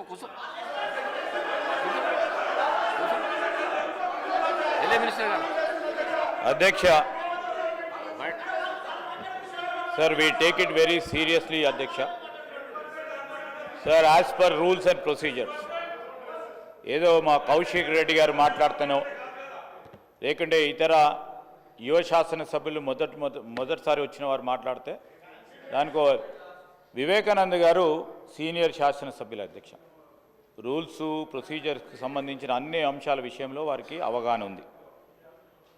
కూర్చో మినిస్టర్ గారు అధ్యక్ష sir we take it very seriously అధ్యక్ష sir as per rules and procedures ఏదో మా కౌశిక్ రెడ్డి గారు మాట్లాడుతానో లేకుంటే ఇతర యువ శాసనసభ్యులు మొదటిసారి వచ్చిన వారు మాట్లాడితే దానికో వివేకానంద గారు సీనియర్ శాసనసభ్యుల అధ్యక్ష రూల్స్ ప్రొసీజర్స్కి సంబంధించిన అన్ని అంశాల విషయంలో వారికి అవగాహన ఉంది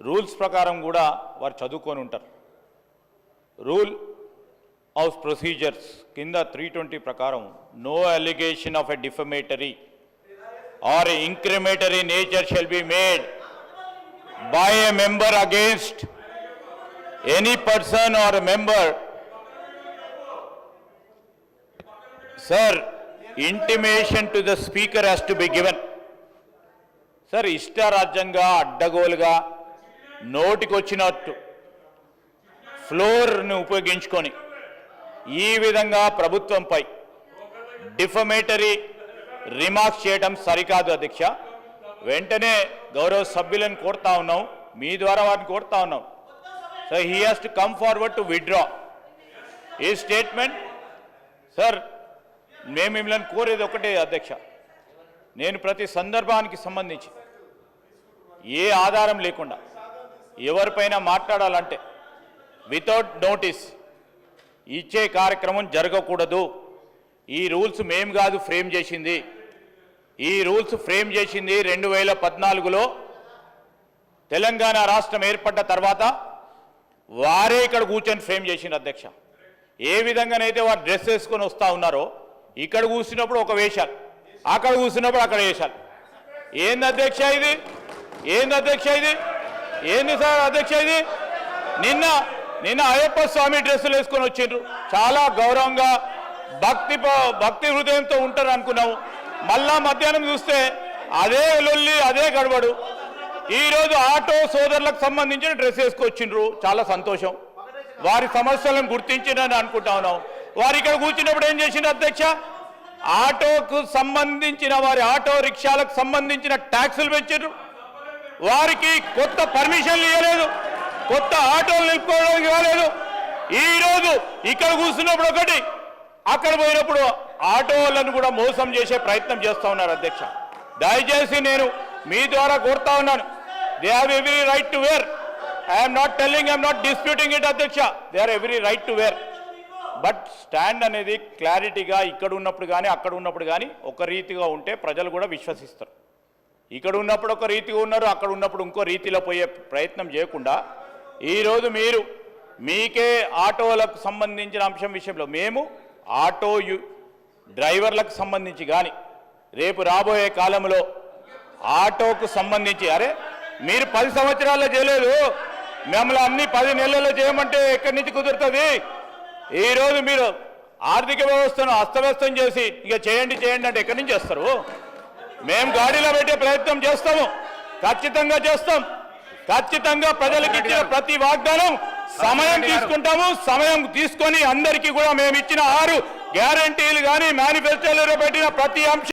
రూల్స్ ప్రకారం కూడా వారు చదువుకొని ఉంటారు రూల్ ఆఫ్ ప్రొసీజర్స్ కింద 320 ప్రకారం no allegation of a defamatory or incriminatory nature shall be made by a member against any person or a member. Sir, intimation to the speaker has to be given. Sir, ఇష్టారాజ్యంగా అడ్డగోలుగా నోటికొచ్చినట్టు ఫ్లోర్ను ఉపయోగించుకొని ఈ విధంగా ప్రభుత్వంపై defamatory remarks చేయడం సరికాదు అధ్యక్ష వెంటనే గౌరవ సభ్యులను కోరుతా ఉన్నాం మీ ద్వారా వారిని కోరుతా ఉన్నాం so he has to come forward to withdraw ఈ స్టేట్మెంట్ సార్ మేము మిమ్మల్ని కోరేది ఒకటే అధ్యక్ష నేను ప్రతి సందర్భానికి సంబంధించి ఏ ఆధారం లేకుండా ఎవరిపైన మాట్లాడాలంటే వితౌట్ నోటీస్ ఇచ్చే కార్యక్రమం జరగకూడదు ఈ రూల్స్ మేము కాదు ఫ్రేమ్ చేసింది ఈ రూల్స్ ఫ్రేమ్ చేసింది 2014లో తెలంగాణ రాష్ట్రం ఏర్పడ్డ తర్వాత వారే ఇక్కడ కూర్చొని ఫ్రేమ్ చేసింది అధ్యక్ష ఏ విధంగానైతే వారు డ్రెస్ వేసుకొని వస్తూ ఉన్నారో ఇక్కడ కూర్చున్నప్పుడు ఒక వేషాలు అక్కడ కూర్చున్నప్పుడు అక్కడ వేషాలు ఏంది అధ్యక్ష ఇది ఏంది అధ్యక్ష ఇది ఏంది సార్ అధ్యక్ష ఇది నిన్న అయ్యప్ప స్వామి డ్రెస్సులు వేసుకొని వచ్చిండ్రు చాలా గౌరవంగా భక్తి హృదయంతో ఉంటారు అనుకున్నాము మళ్ళా మధ్యాహ్నం చూస్తే అదే లొల్లి అదే గడబడు ఈరోజు ఆటో సోదరులకు సంబంధించిన డ్రెస్ వేసుకొచ్చిండ్రు చాలా సంతోషం వారి సమస్యలను గుర్తించిందని అనుకుంటా ఉన్నాం వారు ఇక్కడ కూర్చున్నప్పుడు ఏం చేసిండ్రు అధ్యక్ష ఆటోకు సంబంధించిన వారి ఆటో రిక్షాలకు సంబంధించిన ట్యాక్సులు పెంచారు వారికి కొత్త పర్మిషన్లు ఇవ్వలేదు కొత్త ఆటోలు నిలుపుకోవడానికి ఇవ్వలేదు ఈరోజు ఇక్కడ కూర్చున్నప్పుడు ఒకటి అక్కడ పోయినప్పుడు ఆటోలను కూడా మోసం చేసే ప్రయత్నం చేస్తూ ఉన్నారు అధ్యక్ష దయచేసి నేను మీ ద్వారా కోరుతా ఉన్నాను they have every right to wear I'm not disputing it అధ్యక్ష they are every right to wear but stand అనేది క్లారిటీగా ఇక్కడ ఉన్నప్పుడు కానీ అక్కడ ఉన్నప్పుడు కానీ ఒక రీతిగా ఉంటే ప్రజలు కూడా విశ్వసిస్తారు ఇక్కడ ఉన్నప్పుడు ఒక రీతిగా ఉన్నారు అక్కడ ఉన్నప్పుడు ఇంకో రీతిలో పోయే ప్రయత్నం చేయకుండా ఈరోజు మీరు మీకే ఆటోలకు సంబంధించిన అంశం విషయంలో మేము ఆటో డ్రైవర్లకు సంబంధించి కానీ రేపు రాబోయే కాలంలో ఆటోకు సంబంధించి అరే మీరు 10 సంవత్సరాల్లో చేయలేదు మిమ్మల్ని అన్ని 10 నెలల్లో చేయమంటే ఎక్కడి నుంచి కుదురుతుంది ఈరోజు మీరు ఆర్థిక వ్యవస్థను అస్తవ్యస్తం చేసి ఇక చేయండి అంటే ఎక్కడి నుంచి చేస్తారు మేము గాడిలో పెట్టే ప్రయత్నం చేస్తాము ఖచ్చితంగా చేస్తాం ఖచ్చితంగా ప్రజలకు ఇచ్చిన ప్రతి వాగ్దానం సమయం తీసుకుంటాము సమయం తీసుకొని అందరికీ కూడా మేము ఇచ్చిన 6 గ్యారంటీలు కానీ మేనిఫెస్టోలో పెట్టిన ప్రతి అంశం